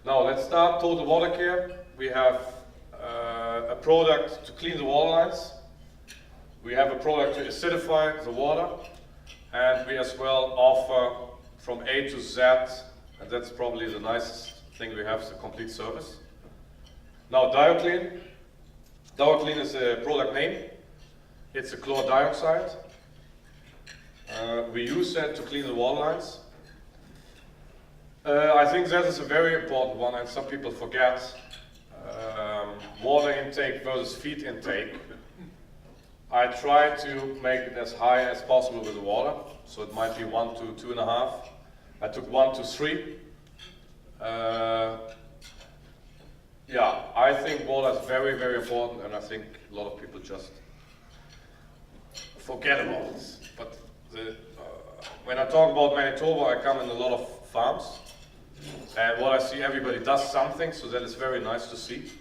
Now let's start total water care. We have a product to clean the water lines. We have a product to acidify the water, and we as well offer from A to Z, and that's probably the nicest thing we have, is a complete service. Now DioClean. DioClean is a product name. It's a chlor dioxide. We use that to clean the water lines. I think that is a very important one, and some people forget water intake versus feed intake. I try to make it as high as possible with the water, so it might be 1 to 2.5. I took 1 to 3. Yeah, I think water is very, very important, and I think a lot of people just forget about this. But when I talk about Manitoba, I come in a lot of farms, and what I see, everybody does something, so that is very nice to see.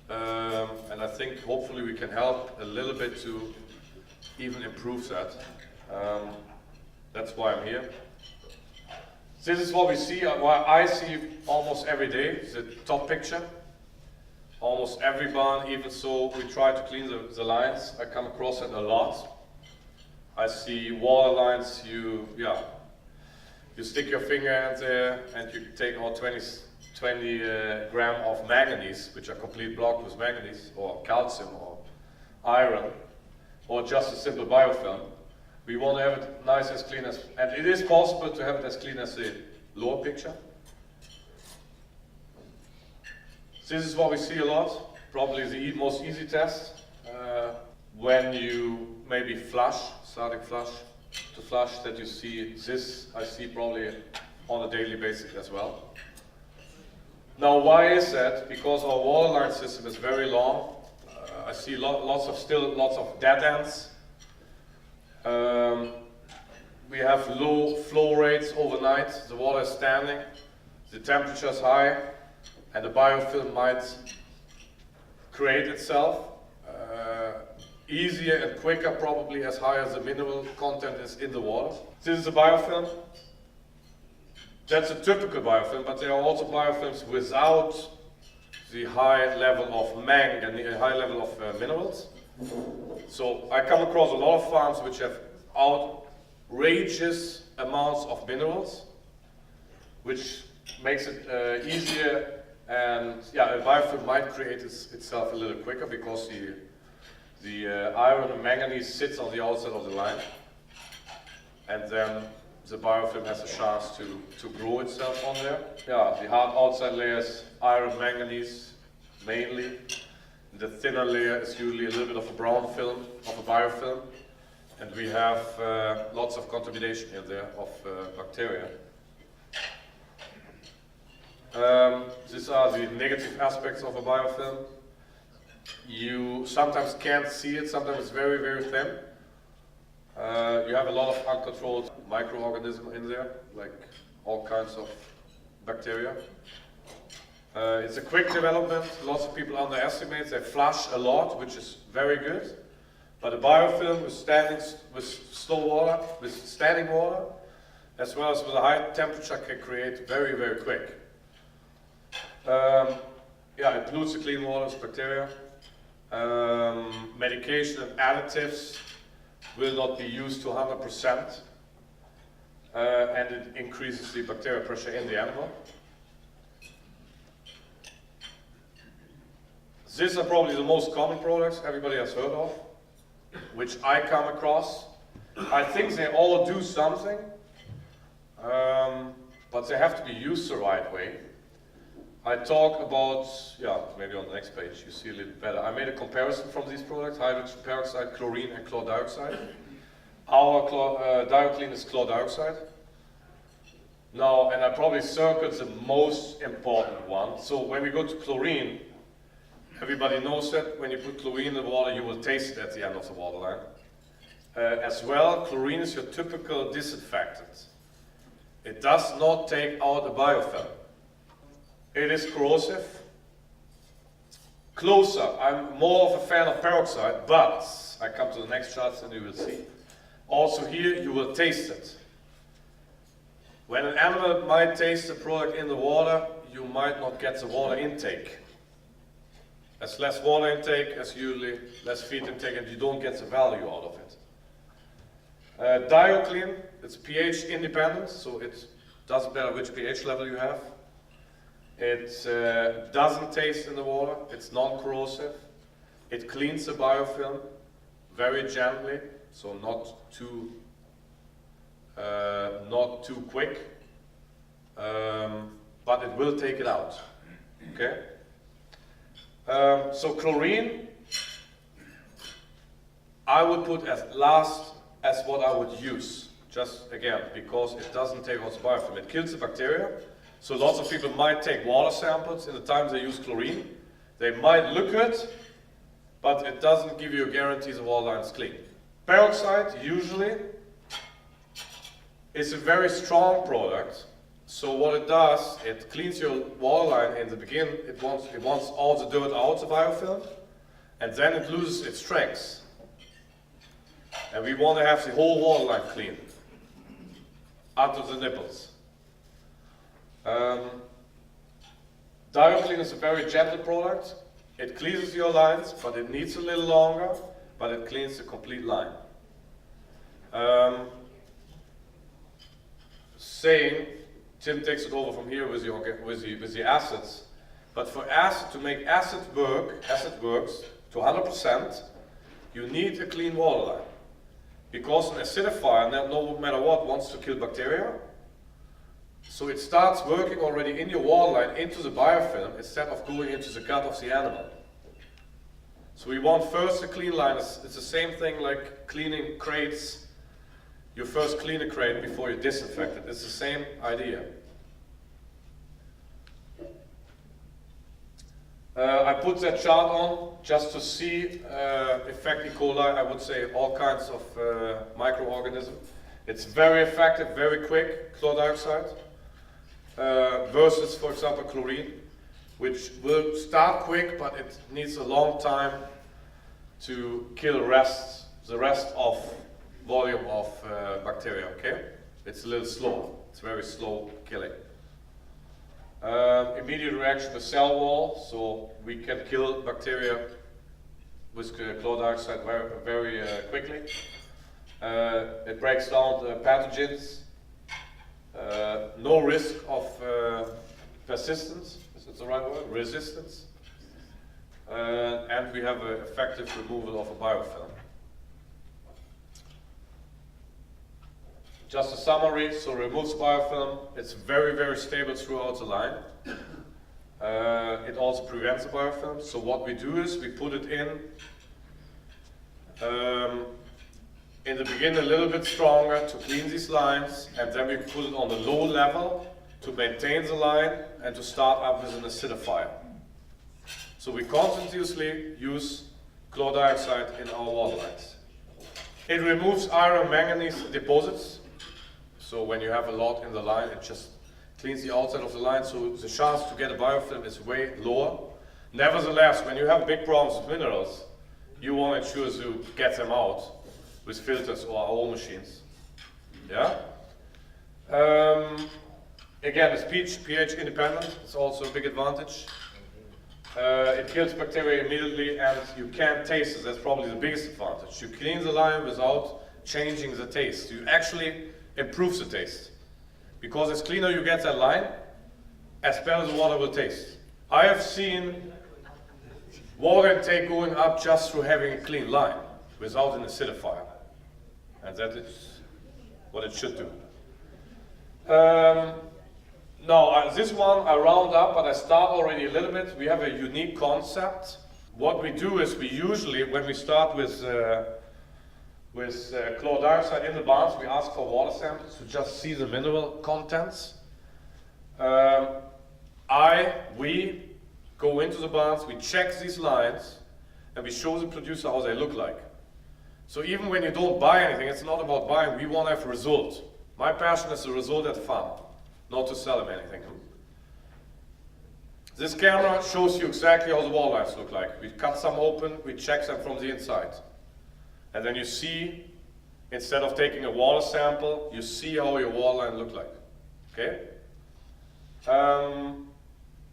And I think hopefully we can help a little bit to even improve that. That's why I'm here. This is what we see, what I see almost every day, the top picture. Almost every barn, even so we try to clean the lines. I come across it a lot. I see water lines, you stick your finger in there and you take out 20 gram of manganese, which are complete blocked with manganese or calcium or iron, or just a simple biofilm. We want to have it nice as clean as, and it is possible to have it as clean as the lower picture. This is what we see a lot, probably the most easy test. When you maybe flush, starting flush to flush, that you see this, I see probably on a daily basis as well. Now why is that? Because our water line system is very long. I see lots of dead ends. We have low flow rates overnight, the water is standing, the temperature is high, and the biofilm might create itself easier and quicker, probably as high as the mineral content is in the water. This is a biofilm. That's a typical biofilm, but there are also biofilms without the high level of mang and the high level of minerals. So I come across a lot of farms which have outrageous amounts of minerals, which makes it easier. And yeah, a biofilm might create itself a little quicker because the iron and manganese sits on the outside of the line, and then the biofilm has a chance to grow itself on there. Yeah, the hard outside layer is iron manganese mainly. The thinner layer is usually a little bit of a brown film, of a biofilm, and we have lots of contamination in there of bacteria. These are the negative aspects of a biofilm. You sometimes can't see it, sometimes it's very, very thin. You have a lot of uncontrolled microorganisms in there, like all kinds of bacteria. It's a quick development. Lots of people underestimate. They flush a lot, which is very good. But a biofilm with slow water, with standing water, as well as with a high temperature, can create very, very quick. Yeah, it pollutes the clean water with bacteria. Medication and additives will not be used to 100%, and it increases the bacterial pressure in the animal. These are probably the most common products everybody has heard of, which I come across. I think they all do something, but they have to be used the right way. I talk about, yeah, maybe on the next page you see a little better. I made a comparison from these products, hydrogen peroxide, chlorine and chlor dioxide. Our DioClean is chlor dioxide. Now, and I probably circled the most important one. So when we go to chlorine, everybody knows that when you put chlorine in the water, you will taste it at the end of the water line. As well, chlorine is your typical disinfectant. It does not take out a biofilm. It is corrosive. Closer, I'm more of a fan of peroxide, but I come to the next chart and you will see. Also here, you will taste it. When an animal might taste the product in the water, you might not get the water intake. As less water intake, as usually less feed intake, and you don't get the value out of it. DioClean, it's pH independent, so it doesn't matter which pH level you have. It doesn't taste in the water, it's non-corrosive. It cleans the biofilm very gently, so not too quick, but it will take it out. Okay. So chlorine, I would put as last as what I would use. Just again, because it doesn't take out the biofilm. It kills the bacteria. So lots of people might take water samples in the times they use chlorine. They might look good, but it doesn't give you a guarantee the water line is clean. Peroxide usually is a very strong product. So what it does, it cleans your water line in the beginning. It wants all the dirt out of the biofilm, and then it loses its strength. And we want to have the whole water line clean, up to the nipples. DioClean is a very gentle product. It cleans your lines, but it needs a little longer, but it cleans the complete line. Tim takes it over from here with the acids. But for acid, to make acid works to 100%, you need a clean water line. Because an acidifier, no matter what, wants to kill bacteria. So it starts working already in your water line into the biofilm instead of going into the gut of the animal. So we want first a clean line. It's the same thing like cleaning crates. You first clean a crate before you disinfect it. It's the same idea. I put that chart on just to see effect E. coli. I would say all kinds of microorganisms. It's very effective, very quick, chlorine dioxide, versus, for example, chlorine, which will start quick, but it needs a long time to kill the rest of volume of bacteria, okay? It's a little slow. It's very slow killing. Immediate reaction to cell wall, so we can kill bacteria with chlorine dioxide very quickly. It breaks down the pathogens. No risk of persistence, is that the right word? Resistance. And we have an effective removal of a biofilm. Just a summary, so removes biofilm. It's very, very stable throughout the line. It also prevents the biofilm. So what we do is we put it in the beginning a little bit stronger to clean these lines, and then we put it on the low level to maintain the line and to start up with an acidifier. So we continuously use chlorine dioxide in our water lines. It removes iron manganese deposits. So when you have a lot in the line, it just cleans the outside of the line, so the chance to get a biofilm is way lower. Nevertheless, when you have big problems with minerals, you want to ensure to get them out with filters or our own machines. Yeah? Again, it's pH independent. It's also a big advantage. It kills bacteria immediately, and you can't taste it. That's probably the biggest advantage. You clean the line without changing the taste. You actually improve the taste. Because as cleaner you get that line, as better the water will taste. I have seen water intake going up just through having a clean line, without an acidifier. And that is what it should do. Now, this one I round up, but I start already a little bit. We have a unique concept. What we do is we usually, when we start with chlorine dioxide in the barns, we ask for water samples to just see the mineral contents. We go into the barns, we check these lines, and we show the producer how they look like. So even when you don't buy anything, it's not about buying, we want to have a result. My passion is the result at the farm, not to sell them anything. This camera shows you exactly how the wall lines look like. We cut some open, we check them from the inside. And then you see, instead of taking a water sample, you see how your wall line look like. Okay?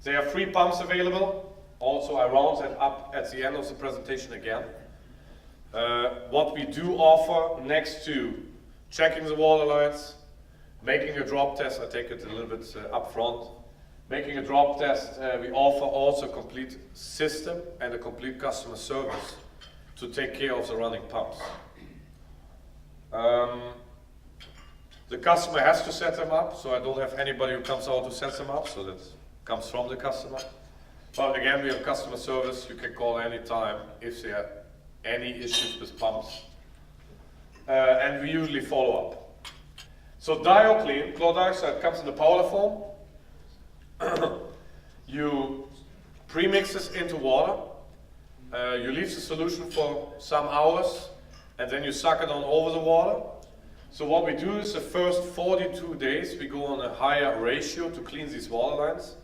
There are 3 pumps available. Also, I round that up at the end of the presentation again. What we do offer next to checking the water lines, making a drop test, I take it a little bit up front. Making a drop test, we offer also a complete system and a complete customer service to take care of the running pumps. The customer has to set them up, so I don't have anybody who comes out to set them up, so that comes from the customer. But again, we have customer service, you can call anytime if there are any issues with pumps. And we usually follow up. So DioClean, chlorine dioxide, comes in the powder form. You premix this into water. You leave the solution for some hours, and then you suck it on over the water. So what we do is the first 42 days we go on a higher ratio to clean these water lines,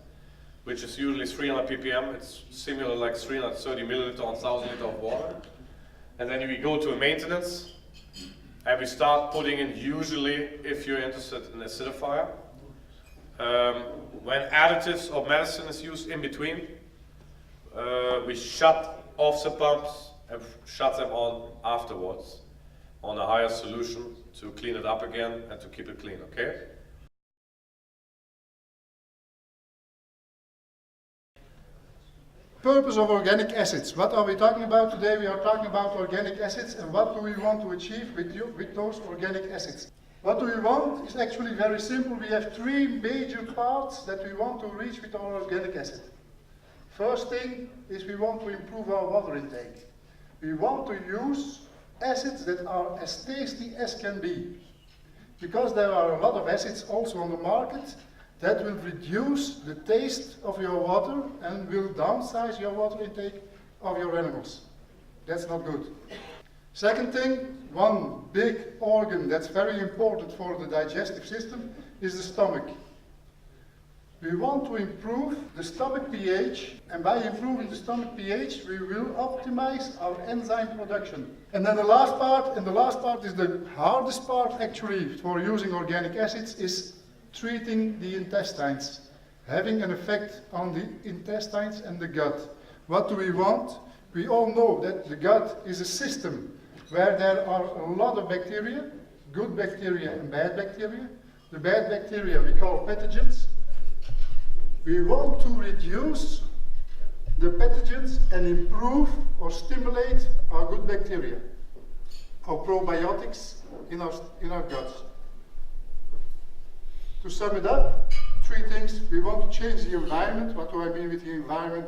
which is usually 300 ppm. It's similar like 330 milliliter on 1,000 liter of water. And then we go to a maintenance, and we start putting in, usually, if you're interested, an acidifier. When additives or medicine is used in between, we shut off the pumps and shut them on afterwards on a higher solution to clean it up again and to keep it clean, okay? Purpose of organic acids. What are we talking about today? We are talking about organic acids, and what do we want to achieve with those organic acids? What do we want is actually very simple. We have 3 major parts that we want to reach with our organic acid. First thing is we want to improve our water intake. We want to use acids that are as tasty as can be. Because there are a lot of acids also on the market that will reduce the taste of your water and will downsize your water intake of your animals. That's not good. Second thing, one big organ that's very important for the digestive system is the stomach. We want to improve the stomach pH, and by improving the stomach pH, we will optimize our enzyme production. And then the last part is the hardest part actually for using organic acids, is treating the intestines, having an effect on the intestines and the gut. What do we want? We all know that the gut is a system where there are a lot of bacteria, good bacteria and bad bacteria. The bad bacteria we call pathogens. We want to reduce the pathogens and improve or stimulate our good bacteria, our probiotics in our guts. To sum it up, 3 things. We want to change the environment. What do I mean with the environment?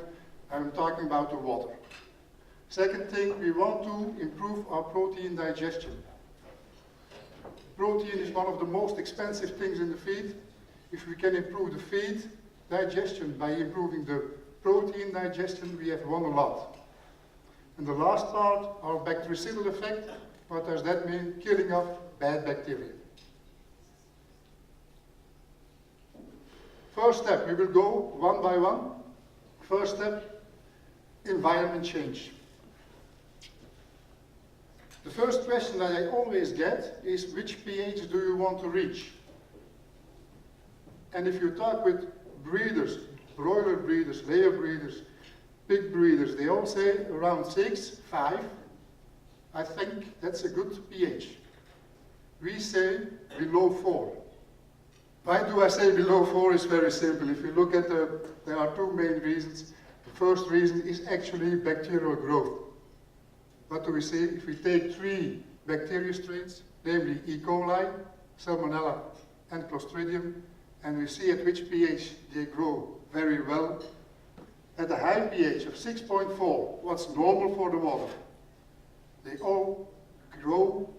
I'm talking about the water. Second thing, we want to improve our protein digestion. Protein is one of the most expensive things in the feed. If we can improve the feed digestion by improving the protein digestion, we have won a lot. And the last part, our bactericidal effect. What does that mean? Killing off bad bacteria. First step, we will go one by one. First step, environment change. The first question that I always get is, which pH do you want to reach? And if you talk with breeders, broiler breeders, layer breeders, pig breeders, they all say around 6, 5. I think that's a good pH. We say below 4. Why do I say below 4? Is very simple. If you look at there are 2 main reasons. The first reason is actually bacterial growth. What do we say? If we take 3 bacteria strains, namely E. coli, Salmonella, and Clostridium, and we see at which pH they grow very well. At a high pH of 6.4, what's normal for the water? They all grow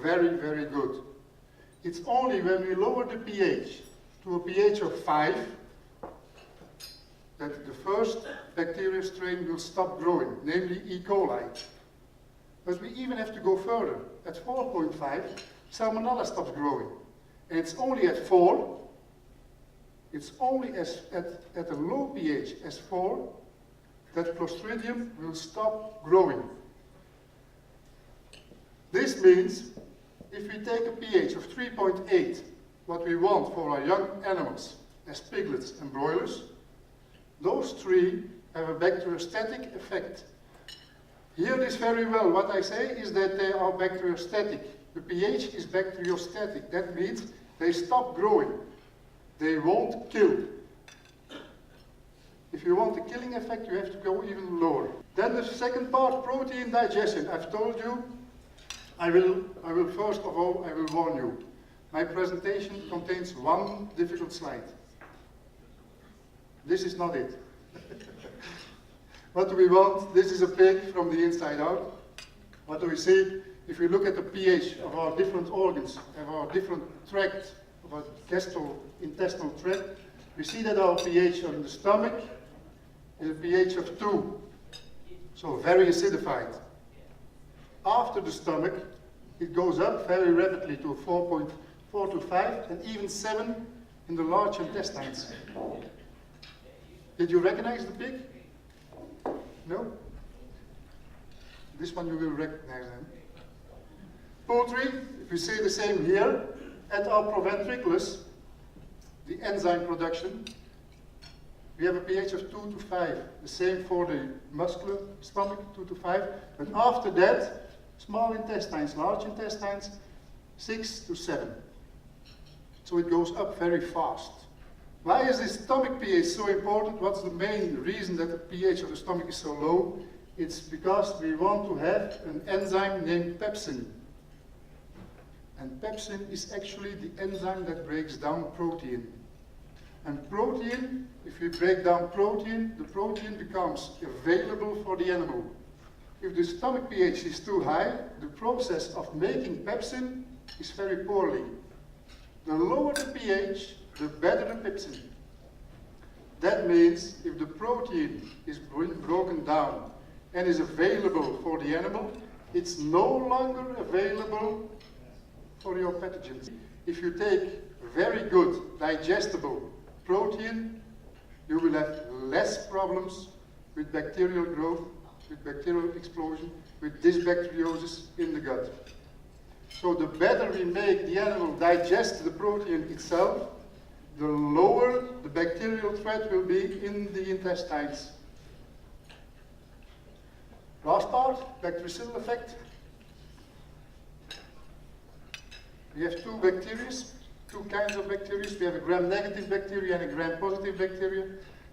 very, very good. It's only when we lower the pH to a pH of 5 that the first bacteria strain will stop growing, namely E. coli. But we even have to go further. At 4.5, Salmonella stops growing. And it's only at 4, it's only at a low pH as 4 that Clostridium will stop growing. This means if we take a pH of 3.8, what we want for our young animals as piglets and broilers, Those three have a bacteriostatic effect. Hear this very well. What I say is that they are bacteriostatic. The pH is bacteriostatic. That means they stop growing. They won't kill. If you want the killing effect, you have to go even lower. Then the second part, protein digestion. I've told you, I will first of all, I will warn you. My presentation contains one difficult slide. This is not it. What do we want? This is a pig from the inside out. What do we see? If we look at the pH of our different organs, of our different tracts, of our gastrointestinal tract, we see that our pH on the stomach is a pH of 2, so very acidified. After the stomach, it goes up very rapidly to 4.4 to 5, and even 7 in the large intestines. Did you recognize the pig? No? This one you will recognize then. Poultry, if we say the same here, at our proventriculus, the enzyme production, we have a pH of 2 to 5. The same for the muscular stomach, 2 to 5. But after that, small intestines, large intestines, 6 to 7. So it goes up very fast. Why is this stomach pH so important? What's the main reason that the pH of the stomach is so low? It's because we want to have an enzyme named pepsin. And pepsin is actually the enzyme that breaks down protein. And protein, if we break down protein, the protein becomes available for the animal. If the stomach pH is too high, the process of making pepsin is very poorly. The lower the pH, the better the pepsin. That means if the protein is broken down and is available for the animal, it's no longer available for your pathogens. If you take very good digestible protein, you will have less problems with bacterial growth, with bacterial explosion, with dysbacteriosis in the gut. So the better we make the animal digest the protein itself, the lower the bacterial threat will be in the intestines. Last part, bactericidal effect. We have two bacteria, two kinds of bacteria. We have a gram-negative bacteria and a gram-positive bacteria.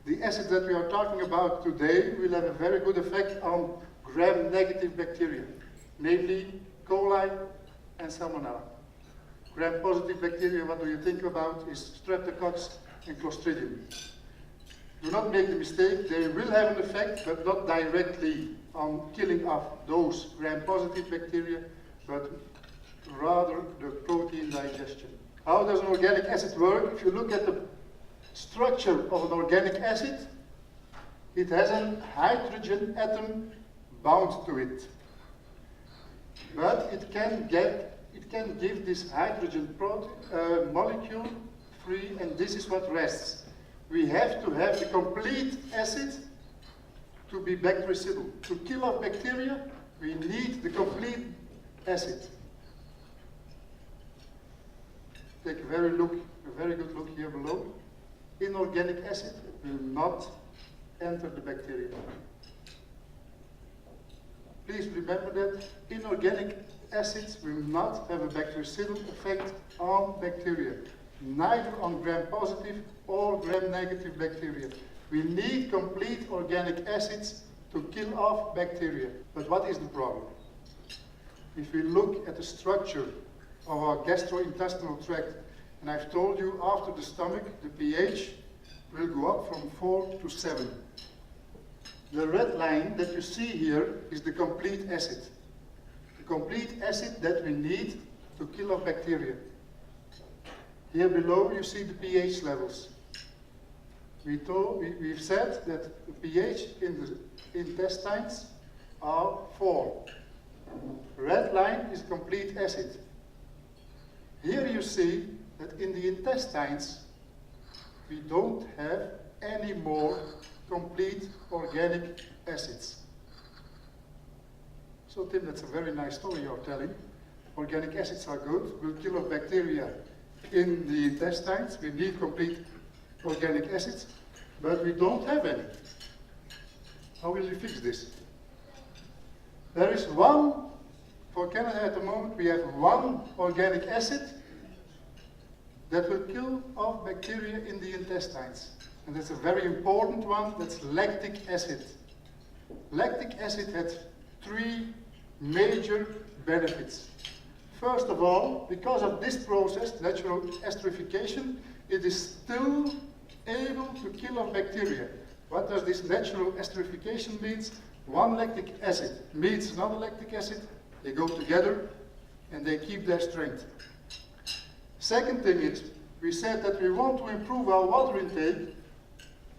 The acid that we are talking about today will have a very good effect on gram-negative bacteria, namely coli and salmonella. Gram-positive bacteria, what do you think about, is streptococcus and clostridium. Do not make the mistake, they will have an effect, but not directly on killing off those gram-positive bacteria, but rather the protein digestion. How does an organic acid work? If you look at the structure of an organic acid, it has a hydrogen atom bound to it. But it can give this hydrogen molecule free, and this is what rests. We have to have the complete acid to be bactericidal. To kill off bacteria, we need the complete acid. Take a very good look here below. Inorganic acid will not enter the bacteria. Please remember that inorganic acids will not have a bactericidal effect on bacteria, neither on gram-positive or gram-negative bacteria. We need complete organic acids to kill off bacteria. But what is the problem? If we look at the structure of our gastrointestinal tract, and I've told you after the stomach, the pH will go up from 4 to 7. The red line that you see here is the complete acid. The complete acid that we need to kill off bacteria. Here below you see the pH levels. We've said that the pH in the intestines are 4. Red line is complete acid. Here you see that in the intestines we don't have any more complete organic acids. So Tim, that's a very nice story you're telling. Organic acids are good, will kill off bacteria in the intestines. We need complete organic acids. but we don't have any. How will we fix this? There is one, for Canada at the moment, we have one organic acid that will kill off bacteria in the intestines. And that's a very important one, that's lactic acid. Lactic acid has three major benefits. First of all, because of this process, natural esterification, it is still able to kill off bacteria. What does this natural esterification mean? One lactic acid meets another lactic acid, they go together and they keep their strength. Second thing is, we said that we want to improve our water intake.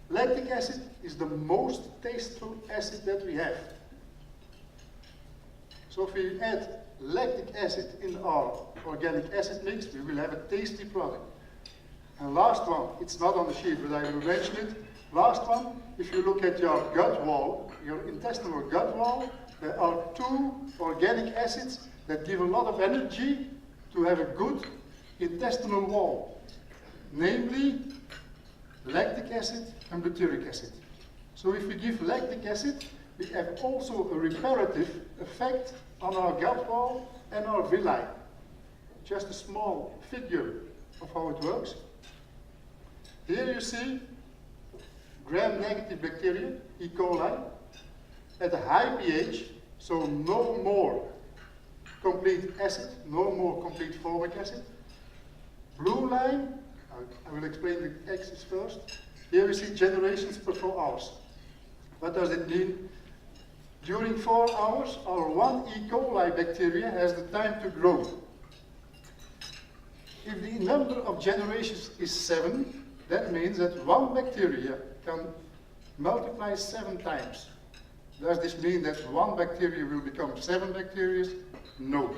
Lactic acid is the most tasteful acid that we have. So if we add lactic acid in our organic acid mix, we will have a tasty product. And last one, it's not on the sheet, but I will mention it. Last one, if you look at your gut wall, your intestinal gut wall, there are two organic acids that give a lot of energy to have a good intestinal wall, namely lactic acid and butyric acid. So if we give lactic acid, we have also a reparative effect on our gut wall and our villi. Just a small figure of how it works. Here you see gram-negative bacteria, E. coli, at a high pH, so no more complete acid, no more complete formic acid. Blue line, I will explain the axis first. Here we see generations per 4 hours. What does it mean? During 4 hours, our one E. coli bacteria has the time to grow. If the number of generations is 7, that means that one bacteria can multiply 7 times. Does this mean that one bacteria will become 7 bacteria? No.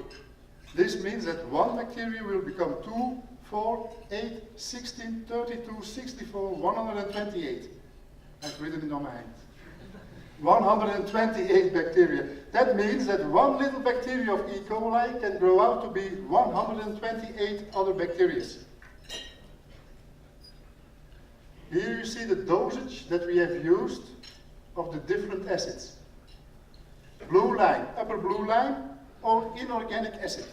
This means that one bacteria will become 2, 4, 8, 16, 32, 64, 128. I've written it on my hand. 128 bacteria. That means that one little bacteria of E. coli can grow out to be 128 other bacteria. Here you see the dosage that we have used of the different acids. Blue line, upper blue line, or inorganic acid.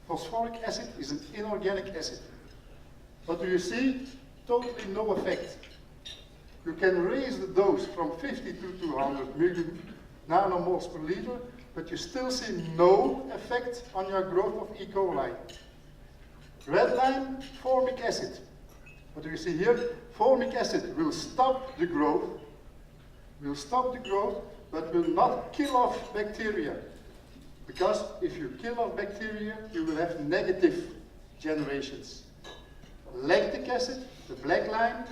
Phosphoric acid is an inorganic acid. What do you see? Totally no effect. You can raise the dose from 50 to 200 million nanomoles per liter, but you still see no effect on your growth of E. coli. Red line, formic acid. What do you see here? Formic acid will stop the growth, but will not kill off bacteria. Because if you kill off bacteria, you will have negative generations. Lactic acid, the black line,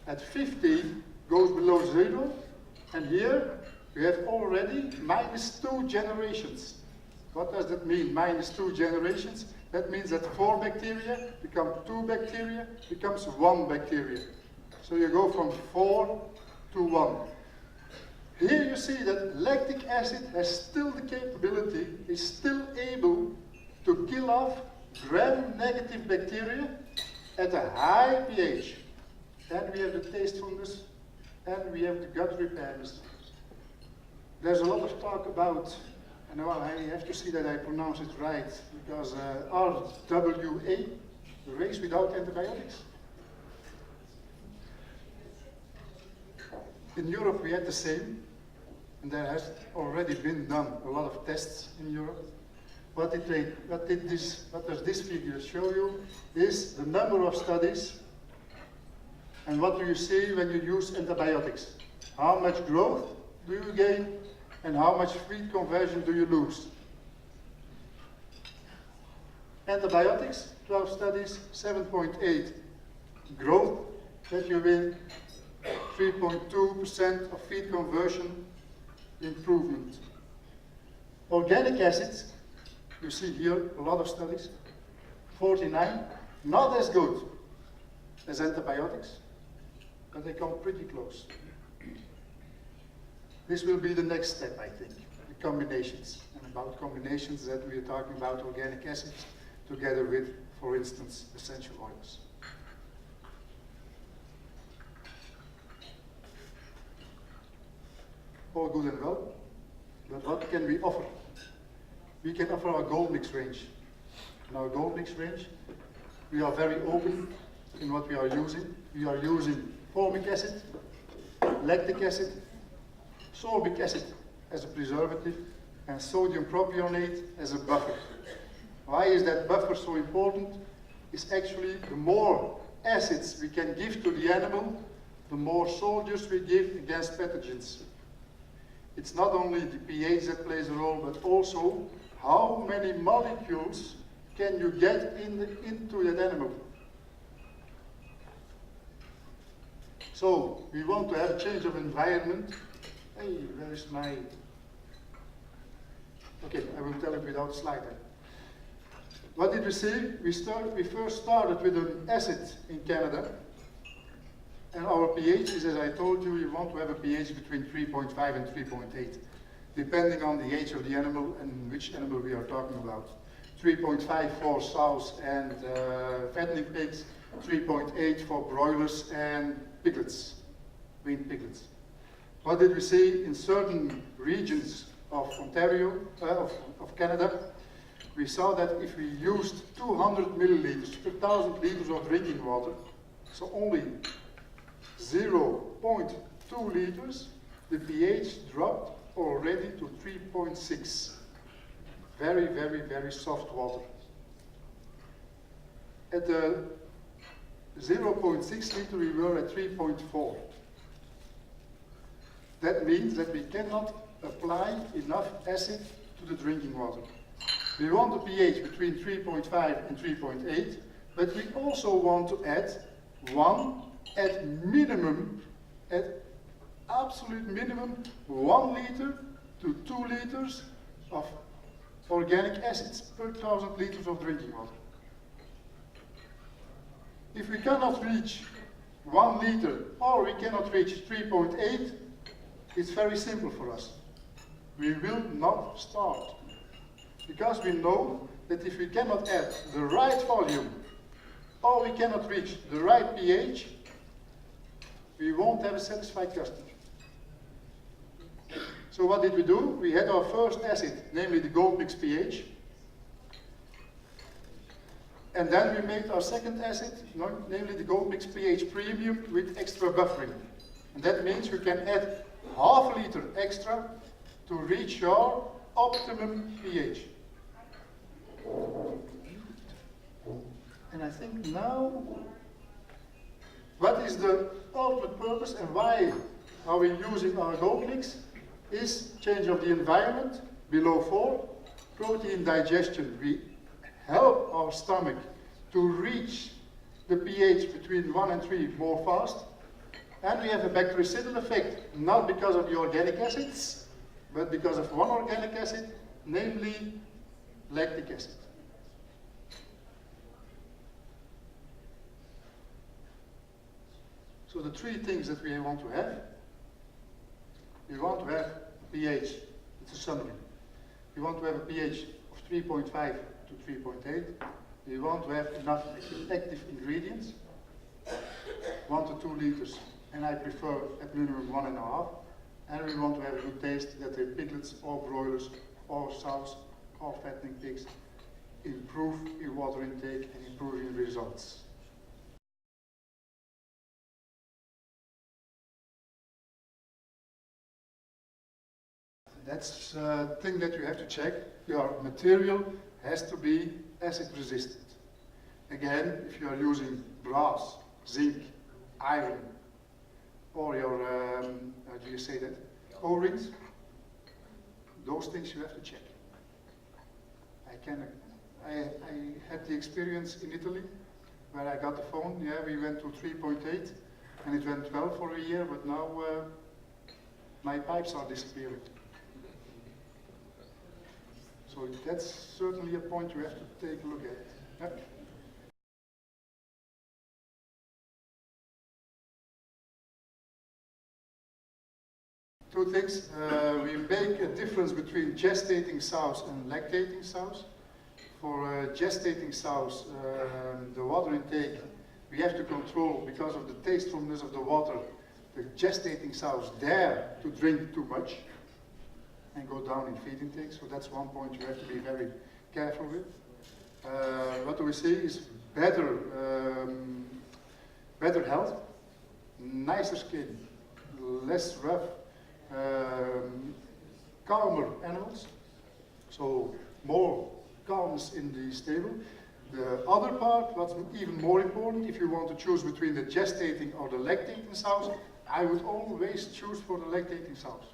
at 50 goes below 0, and here we have already -2 generations. What does that mean, -2 generations? That means that 4 bacteria become 2 bacteria, becomes 1 bacteria. So you go from 4 to 1. Here you see that lactic acid has still the capability, is still able to kill off gram-negative bacteria at a high pH. And we have the tastefulness, and we have the gut repairness. There's a lot of talk about, and well, I have to see that I pronounce it right, because RWA, the race without antibiotics. In Europe we had the same, and there has already been done a lot of tests in Europe. What does this figure show you is the number of studies, and what do you see when you use antibiotics? How much growth do you gain, and how much feed conversion do you lose? Antibiotics, 12 studies, 7.8 growth that you win, 3.2% of feed conversion improvement. Organic acids, you see here a lot of studies, 49, not as good as antibiotics, but they come pretty close. This will be the next step, I think, the combinations. And about combinations that we are talking about organic acids together with, for instance, essential oils. all good and well, but what can we offer? We can offer our gold mix range. In our gold mix range, we are very open in what we are using. We are using formic acid, lactic acid, sorbic acid as a preservative, and sodium propionate as a buffer. Why is that buffer so important? It's actually the more acids we can give to the animal, the more soldiers we give against pathogens. It's not only the pH that plays a role, but also how many molecules can you get into that animal. So we want to have a change of environment. Hey, where is my... Okay, I will tell it without a slide then. What did we see? We first started with an acid in Canada. And our pH is, as I told you, you want to have a pH between 3.5 and 3.8, depending on the age of the animal and which animal we are talking about. 3.5 for sows and fattening pigs, 3.8 for broilers and piglets, weaned piglets. What did we see in certain regions of Ontario, of Canada? We saw that if we used 200 milliliters per 1,000 liters of drinking water, so only 0.2 liters, the pH dropped already to 3.6. Very, very, very soft water. At the 0.6 liter, we were at 3.4. That means that we cannot apply enough acid to the drinking water. We want a pH between 3.5 and 3.8, but we also want to add at minimum, at absolute minimum, 1 liter to 2 liters of organic acids per 1,000 liters of drinking water. If we cannot reach 1 liter or we cannot reach 3.8, it's very simple for us. We will not start. Because we know that if we cannot add the right volume or we cannot reach the right pH, we won't have a satisfied customer. So what did we do? We had our first acid, namely the gold mix pH. And then we made our second acid, namely the gold mix pH premium with extra buffering. And that means you can add half a liter extra to reach your optimum pH. And I think now, what is the ultimate purpose and why are we using our gold mix is change of the environment below 4, protein digestion. We help our stomach to reach the pH between 1 and 3 more fast. And we have a bactericidal effect, not because of the organic acids, but because of one organic acid, namely lactic acid. So the three things that we want to have pH, it's a summary. We want to have a pH of 3.5 to 3.8. We want to have enough active ingredients, 1 to 2 liters, and I prefer at minimum 1.5. And we want to have a good taste that the piglets or broilers or sows or fattening pigs improve in water intake and improve in results. That's the thing that you have to check. Your material has to be acid resistant. Again, if you are using brass, zinc, iron, or your, how do you say that, O-rings, those things you have to check. I had the experience in Italy where I got the phone, yeah, we went to 3.8 and it went well for a year, but now my pipes are disappearing. So that's certainly a point you have to take a look at. Yep. Two things. We make a difference between gestating sows and lactating sows. For gestating sows, the water intake we have to control because of the tastefulness of the water the gestating sows dare to drink too much and go down in feed intake. So that's one point you have to be very careful with. What do we see is better health, nicer skin, less rough, calmer animals, so more calmness in the stable. The other part, what's even more important, if you want to choose between the gestating or the lactating sows, I would always choose for the lactating sows.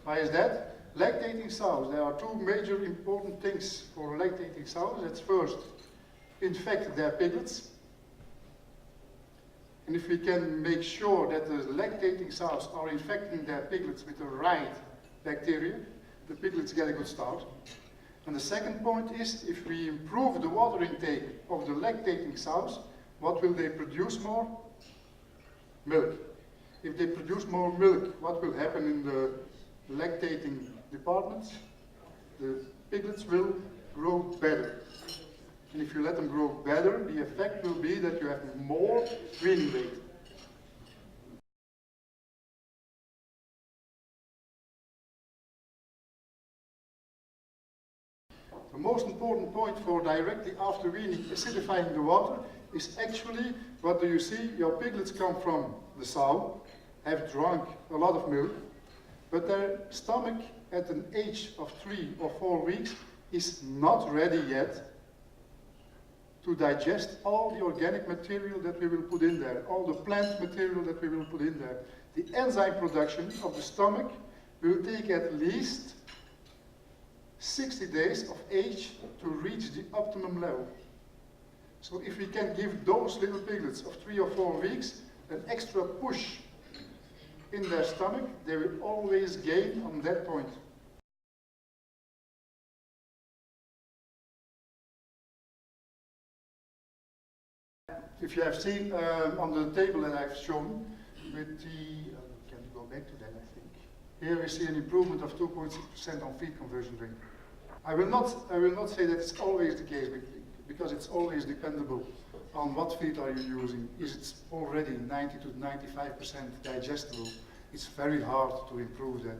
Why is that? Lactating sows, there are two major important things for lactating sows. That's first, infect their piglets. And if we can make sure that the lactating sows are infecting their piglets with the right bacteria, the piglets get a good start. And the second point is, if we improve the water intake of the lactating sows, what will they produce more? Milk. If they produce more milk, what will happen in the lactating departments? The piglets will grow better. And if you let them grow better, the effect will be that you have more weaning weight. The most important point for directly after weaning acidifying the water is actually, what do you see? Your piglets come from the sow, have drunk a lot of milk, but their stomach at an age of 3 or 4 weeks is not ready yet to digest all the organic material that we will put in there, all the plant material that we will put in there. The enzyme production of the stomach will take at least 60 days of age to reach the optimum level. So if we can give those little piglets of 3 or 4 weeks an extra push in their stomach, they will always gain on that point. If you have seen on the table that I've shown with the, can you go back to that, I think. Here we see an improvement of 2.6% on feed conversion rate. I will not say that it's always the case, because it's always dependable on what feed are you using. Is it already 90 to 95% digestible? It's very hard to improve that.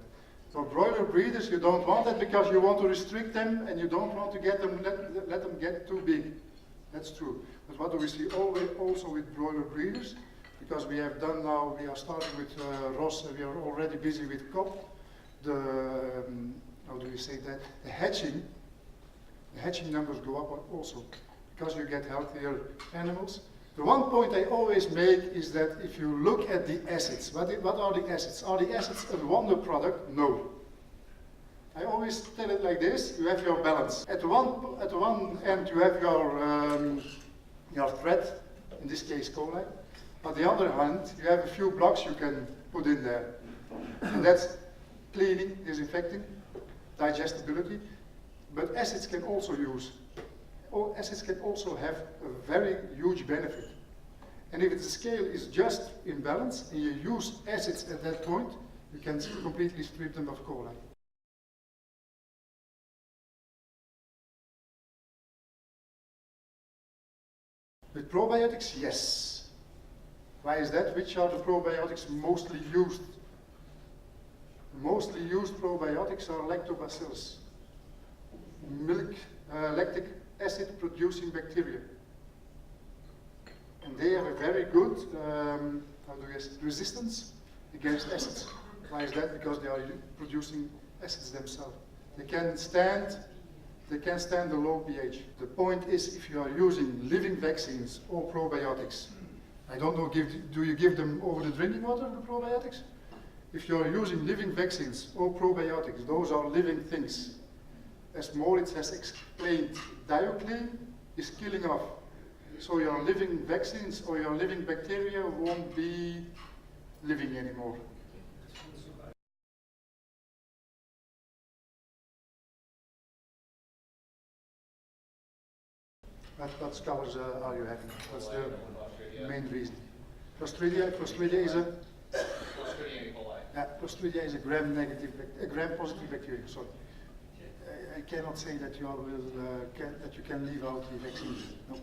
For broiler breeders, you don't want that because you want to restrict them and you don't want to get them, let them get too big. That's true. But what do we see also with broiler breeders? Because we have done now, we are starting with Ross, and we are already busy with COP. How do you say that? The hatching numbers go up also because you get healthier animals. The one point I always make is that if you look at the acids, what are the acids? Are the acids a wonder product? No. I always tell it like this: you have your balance. At one end you have your thread, in this case coli. On the other hand, you have a few blocks you can put in there, and that's cleaning, disinfecting, digestibility. But acids can also have a very huge benefit. And if the scale is just in balance and you use acids at that point, you can completely strip them of coli. With probiotics, yes. Why is that? Which are the probiotics mostly used? The mostly used probiotics are lactobacillus, lactic acid producing bacteria. And they have a very good resistance against acids. Why is that? Because they are producing acids themselves. They can stand the low pH. The point is, if you are using living vaccines or probiotics, I don't know, do you give them over the drinking water, the probiotics? If you are using living vaccines or probiotics, those are living things. As Moritz has explained, dioclin is killing off. So your living vaccines or your living bacteria won't be living anymore. What scholars are you having? What's the main reason? Clostridia is a Clostridia is a gram-positive bacteria. Sorry, I cannot say that you can leave out the vaccines. No.